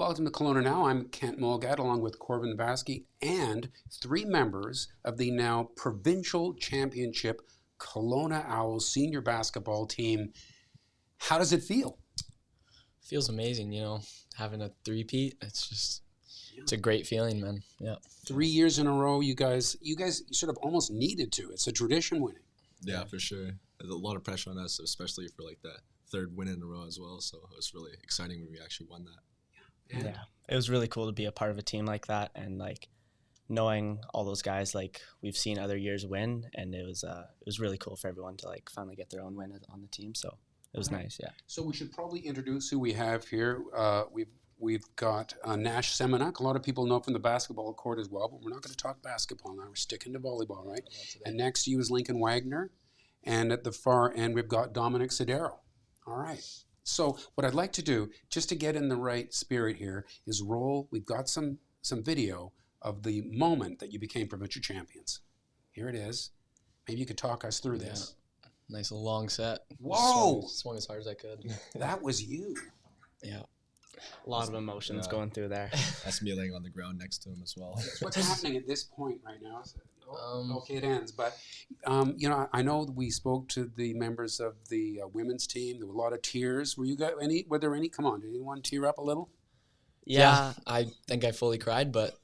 Welcome to Kelowna Now. I'm Kent Mulgad along with Corbin Vasky and three members of the now Provincial Championship Kelowna Owls senior basketball team. How does it feel? Feels amazing, having a three-peat. It's a great feeling, man. Yeah. 3 years in a row, you guys sort of almost needed to. It's a tradition winning. Yeah, for sure. There's a lot of pressure on us, especially for like that third win in a row as well. So it was really exciting when we actually won that. Yeah, it was really cool to be a part of a team like that, and like knowing all those guys like we've seen other years win, and it was really cool for everyone to like finally get their own win on the team. So it was nice. Yeah. So we should probably introduce who we have here. We've got Nash. A lot of people know from the basketball court as well, but we're not going to talk basketball now. We're sticking to volleyball, right? And next to you is Lincoln Wagner, and at the far end we've got Dominic. All right. So what I'd like to do, just to get in the right spirit here, is roll. We've got some video of the moment that you became provincial champions. Here it is. Maybe you could talk us through this. Nice little long set. Whoa! Swung as hard as I could. That was you. Yeah. A lot of emotions going through there. That's me laying on the ground next to him as well. What's happening at this point right now? Okay, it ends. But, I know we spoke to the members of the women's team. There were a lot of tears. Were there any? Come on, did anyone tear up a little? Yeah, I think I fully cried, but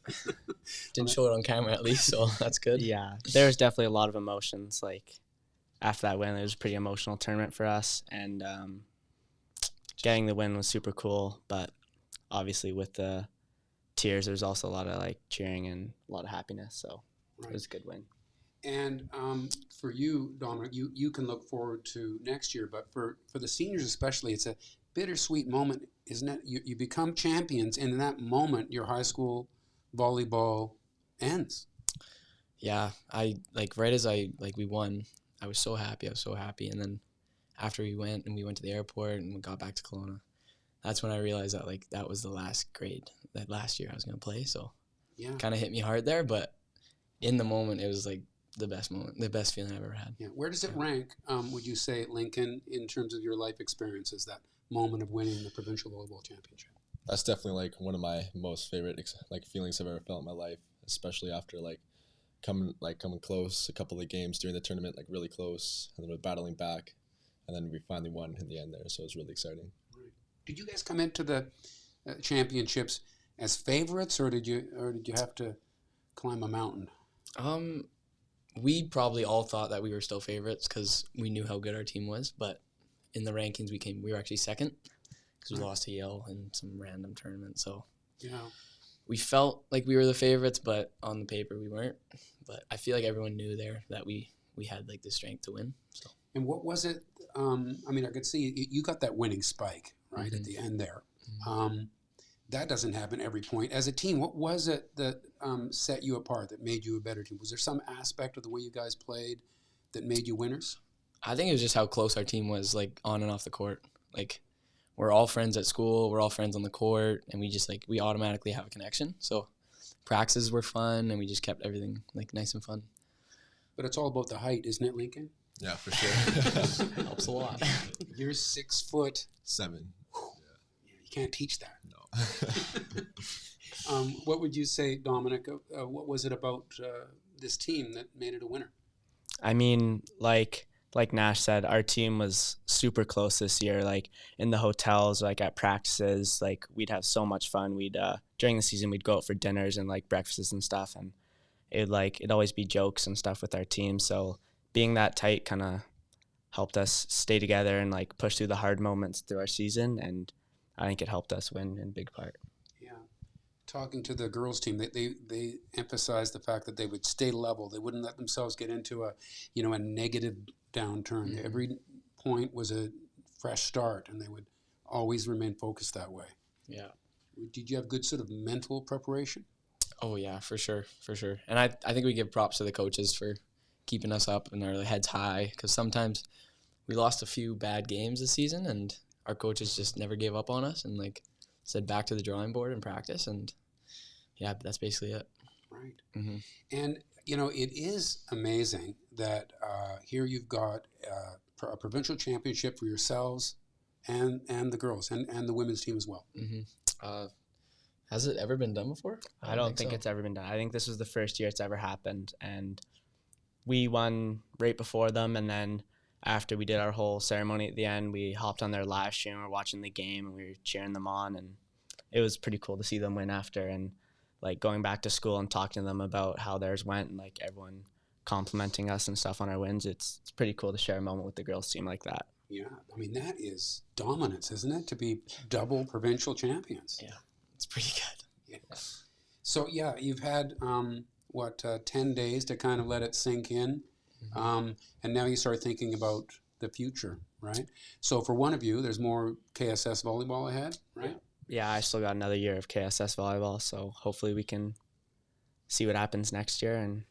didn't show it on camera at least, so that's good. Yeah, there was definitely a lot of emotions. Like after that win, it was a pretty emotional tournament for us, and getting the win was super cool. But obviously, with the tears, there's also a lot of like cheering and a lot of happiness. So it was a good win. And for you, Dominic, you can look forward to next year, but for the seniors especially, it's a bittersweet moment, isn't it? You become champions, and in that moment, your high school volleyball ends. Yeah, I right as we won, I was so happy. And then after we went to the airport and we got back to Kelowna, that's when I realized that that was the last grade that last year I was going to play. So kind of hit me hard there, but in the moment, it was like the best moment, the best feeling I've ever had. Yeah. Where does it rank, would you say, Lincoln, in terms of your life experiences, that moment of winning the Provincial Volleyball Championship? That's definitely one of my most favorite feelings I've ever felt in my life, especially after coming close a couple of games during the tournament, really close, and then we're battling back, and then we finally won in the end there. So it was really exciting. Right. Did you guys come into the championships as favorites, or did you have to climb a mountain? We probably all thought that we were still favorites because we knew how good our team was, but in the rankings we were actually second because we lost to Yale in some random tournament. So we felt like we were the favorites, but on the paper we weren't. But I feel like everyone knew there that we had the strength to win. So. And what was it? I could see you got that winning spike right at the end there. Mm-hmm. That doesn't happen every point. As a team, what was it that set you apart, that made you a better team? Was there some aspect of the way you guys played that made you winners? I think it was just how close our team was, on and off the court. We're all friends at school, we're all friends on the court, and we just, we automatically have a connection. So practices were fun, and we just kept everything, nice and fun. But it's all about the height, isn't it, Lincoln? Yeah, for sure. Helps a lot. You're 6'7". Yeah, you can't teach that. No. What would you say, Dominic? What was it about this team that made it a winner? I mean, like Nash said, our team was super close this year. In the hotels, at practices, we'd have so much fun. We'd during the season we'd go out for dinners and breakfasts and stuff, and it'd always be jokes and stuff with our team. So being that tight kind of helped us stay together and push through the hard moments through our season, and I think it helped us win in big part. Yeah. Talking to the girls team, they emphasized the fact that they would stay level. They wouldn't let themselves get into a negative downturn. Mm-hmm. Every point was a fresh start, and they would always remain focused that way. Yeah. Did you have good sort of mental preparation? Oh yeah, for sure. And I think we give props to the coaches for keeping us up and our heads high, because sometimes we lost a few bad games this season, and our coaches just never gave up on us and said back to the drawing board and practice, and that's basically it. Right. Mm-hmm. And it is amazing that here you've got a provincial championship for yourselves and the girls and the women's team as well. Mm-hmm. Has it ever been done before? I don't think so. it's ever been done. I think this was the first year it's ever happened, and we won right before them, and then after we did our whole ceremony at the end, we hopped on their live stream, we were watching the game, and we were cheering them on, and it was pretty cool to see them win after, and like going back to school and talking to them about how theirs went, and like everyone complimenting us and stuff on our wins. It's pretty cool to share a moment with the girls team like that. Yeah, I mean, that is dominance, isn't it? To be double provincial champions. Yeah, it's pretty good. Yeah. So, yeah, you've had, 10 days to kind of let it sink in. And now you start thinking about the future, right? So for one of you, there's more KSS volleyball ahead, right? Yeah, I still got another year of KSS volleyball, so hopefully we can see what happens next year and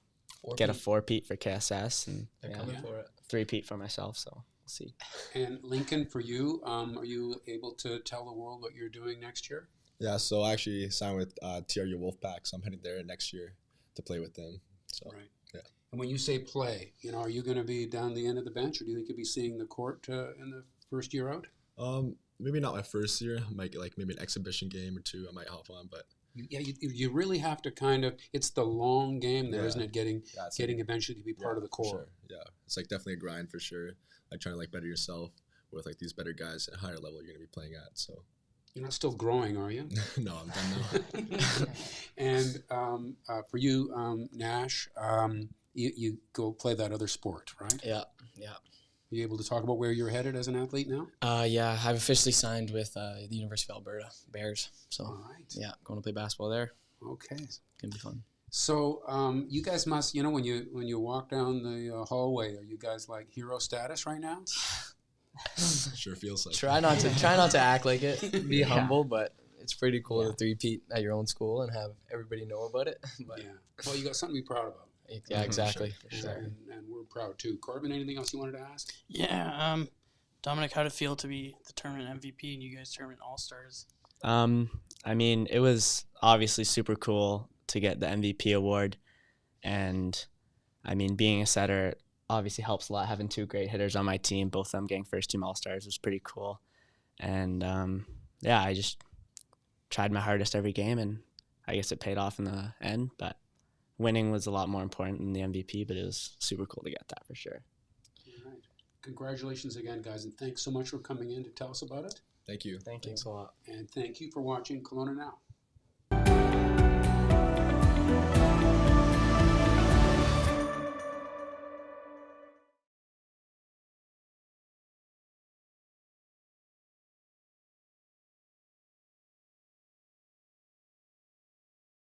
get a 4-peat for KSS and They're coming for it. 3-peat for myself, so we'll see. And Lincoln, for you, are you able to tell the world what you're doing next year? Yeah, so I actually signed with TRU Wolfpack, so I'm heading there next year to play with them. So, Right. yeah. And when you say play, are you going to be down the end of the bench, or do you think you'll be seeing the court in the first year out? Maybe not my first year. I might get like maybe an exhibition game or two. I might hop on, but You really have to kind of. It's the long game there, Yeah. isn't it? Getting it's getting eventually to be part of the for core. sure. Yeah, it's like definitely a grind for sure. Like trying to like better yourself with like these better guys at a higher level you're gonna be playing at. So You're not still growing, are you? no, I'm done now. And for you, Nash, you go play that other sport, right? Yeah. Are you able to talk about where you're headed as an athlete now? Yeah, I've officially signed with the University of Alberta Bears. So, All right. yeah, going to play basketball there. Okay. It's going to be fun. So you guys must, when you walk down the hallway, are you guys like hero status right now? Sure feels like. Try not to act like it. Be humble, but it's pretty cool to three-peat at your own school and have everybody know about it. But Yeah. Well, you got something to be proud about. yeah, exactly. For sure. And we're proud too. Corbin, anything else you wanted to ask? Yeah, Dominic, how'd it feel to be the tournament MVP and you guys tournament all-stars? I mean, it was obviously super cool to get the MVP award, and I mean, being a setter obviously helps a lot. Having 2 great hitters on my team, both of them getting first team all-stars, was pretty cool. And yeah, I just tried my hardest every game, and I guess it paid off in the end. But winning was a lot more important than the MVP, but it was super cool to get that for sure. All right. Congratulations again, guys, and thanks so much for coming in to tell us about it. Thank you. Thanks a lot. And thank you for watching Kelowna Now.